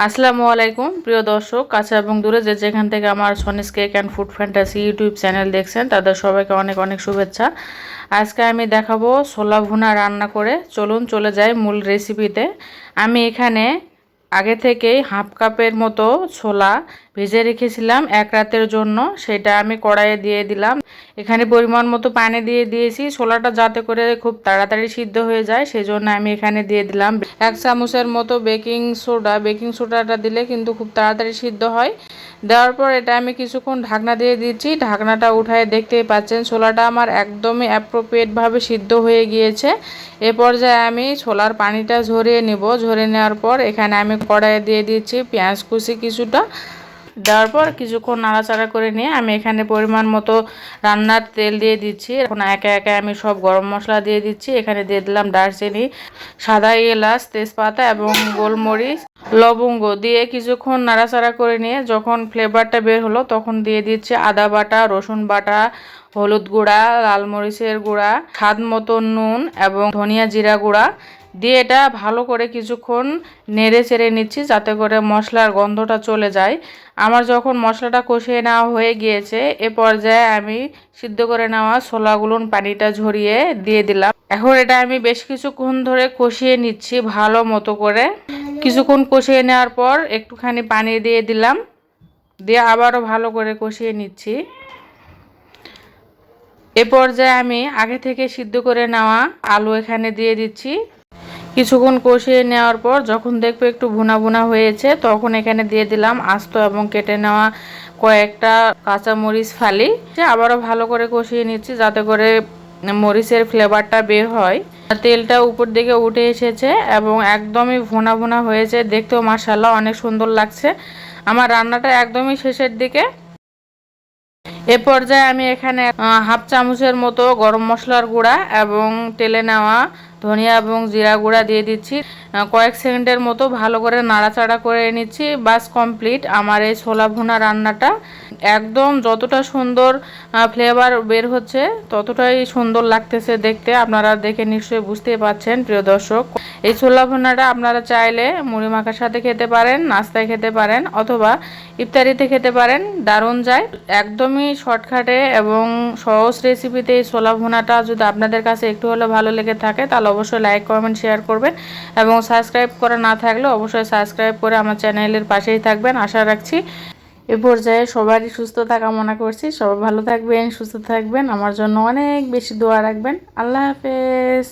আসসালামু আলাইকুম প্রিয় দর্শক, কাছে এবং দূরে যে যেখান থেকে আমার Sonis cake and food fantasy YouTube channel দেখছেন তাদের সবাইকে অনেক অনেক শুভেচ্ছা। আজকে আমি দেখাবো ছোলা ভুনা রান্না করে। চলুন চলে যাই মূল রেসিপিতে। আমি এখানে আগে থেকেই হাফ কাপের মতো ছোলা ভেজে রেখেছিলাম এক রাতের জন্য। সেটা আমি কড়াইয়ে দিয়ে দিলাম। এখানে পরিমাণ মতো পানি দিয়ে দিয়েছি ছোলাটা যাতে করে খুব তাড়াতাড়ি সিদ্ধ হয়ে যায়, সেই জন্য আমি এখানে দিয়ে দিলাম 1 চামচের মতো বেকিং সোডা। বেকিং সোডাটা দিলে কিন্তু খুব তাড়াতাড়ি সিদ্ধ হয়। দেওয়ার পর এটা আমি কিছুক্ষণ ঢাকনা দিয়ে দিচ্ছি। ঢাকনাটা উঠায় দেখতেই পাচ্ছেন ছোলাটা আমার একদমই অ্যাপ্রোপ্রিয়েটভাবে সিদ্ধ হয়ে গিয়েছে। এ পর্যায়ে আমি ছোলার পানিটা ঝরিয়ে নেব। ঝরিয়ে নেওয়ার পর এখানে আমি কড়াইয়ে দিয়ে দিচ্ছি পেঁয়াজ কুচি কিছুটা। দেওয়ার পর কিছুক্ষণ নাড়াচাড়া করে নিয়ে আমি এখানে পরিমাণ মতো রান্নার তেল দিয়ে দিচ্ছি। এখন একে একে আমি সব গরম মশলা দিয়ে দিচ্ছি। এখানে দিয়ে দিলাম দারচিনি, সাদা এলাচ, তেজপাতা এবং গোলমরিচ, লবঙ্গ দিয়ে কিছুক্ষণ নাড়াচাড়া করে নিয়ে যখন ফ্লেভারটা বের হলো তখন দিয়ে দিচ্ছি আদা বাটা, রসুন বাটা, হলুদ গুঁড়া, লাল মরিচের গুঁড়া, স্বাদ মতো নুন এবং ধনিয়া জিরা গুঁড়া দিয়ে এটা ভালো করে কিছুক্ষণ নেড়ে চেড়ে নিচ্ছি যাতে করে মশলার গন্ধটা চলে যায়। আমার যখন মশলাটা কষিয়ে নেওয়া হয়ে গিয়েছে এ পর্যায়ে আমি সিদ্ধ করে নেওয়া ছোলাগুলোর পানিটা ঝরিয়ে দিয়ে দিলাম। এখন এটা আমি বেশ কিছুক্ষণ ধরে কষিয়ে নিচ্ছি ভালো মতো করে। কিছুক্ষণ কষিয়ে নেওয়ার পর একটুখানি পানি দিয়ে দিলাম, দিয়ে আবারও ভালো করে কষিয়ে নিচ্ছি। এ পর্যায়ে আমি আগে থেকে সিদ্ধ করে নেওয়া আলু এখানে দিয়ে দিচ্ছি। কিছুক্ষণ কষিয়ে নেওয়ার পর যখন দেখবো একটু ভুনা ভুনা হয়েছে তখন এখানে দিয়ে দিলাম আস্ত এবং কেটে নেওয়া কয়েকটা কাঁচামরিচ ফালি। আবারও ভালো করে কষিয়ে নিচ্ছি যাতে করে মরিচের ফ্লেভারটা বের হয়। তেলটা উপর দিকে উঠে এসেছে এবং একদমই ভুনা ভুনা হয়েছে, দেখতেও মাশাআল্লাহ অনেক সুন্দর লাগছে। আমার রান্নাটা একদমই শেষের দিকে। এ পর্যায়ে আমি এখানে হাফ চামচের মতো গরম মশলার গুঁড়া এবং তেলে নেওয়া ধনিয়া এবং জিরা গুঁড়া দিয়ে দিচ্ছি। কয়েক সেকেন্ডের মতো ভালো করে নাড়াচাড়া করে নিচ্ছি। বাস কমপ্লিট আমার এই ছোলা ভুনা রান্নাটা। একদম যতটা সুন্দর ফ্লেভার বের হচ্ছে ততটাই সুন্দর লাগতেছে দেখতে। আপনারা দেখে নিশ্চয়ই বুঝতেই পারছেন প্রিয় দর্শক। এই ছোলা ভুনাটা আপনারা চাইলে মুড়ি মাখার সাথে খেতে পারেন, নাস্তায় খেতে পারেন অথবা ইফতারিতে খেতে পারেন, দারুণ যায়। একদমই শর্টকাটে এবং সহজ রেসিপিতে এই ছোলা ভুনাটা যদি আপনাদের কাছে একটু হলেও ভালো লেগে থাকে তাহলে অবশ্যই লাইক কমেন্ট শেয়ার করবেন এবং সাবস্ক্রাইব করা না থাকলে অবশ্যই সাবস্ক্রাইব করে আমার চ্যানেলের পাশেই থাকবেন আশা রাখছি। এ পর্যায়ে সবারই সুস্থতা কামনা করছি। সবাই ভালো থাকবেন, সুস্থ থাকবেন, আমার জন্য অনেক বেশি দোয়া রাখবেন। আল্লাহ হাফেজ।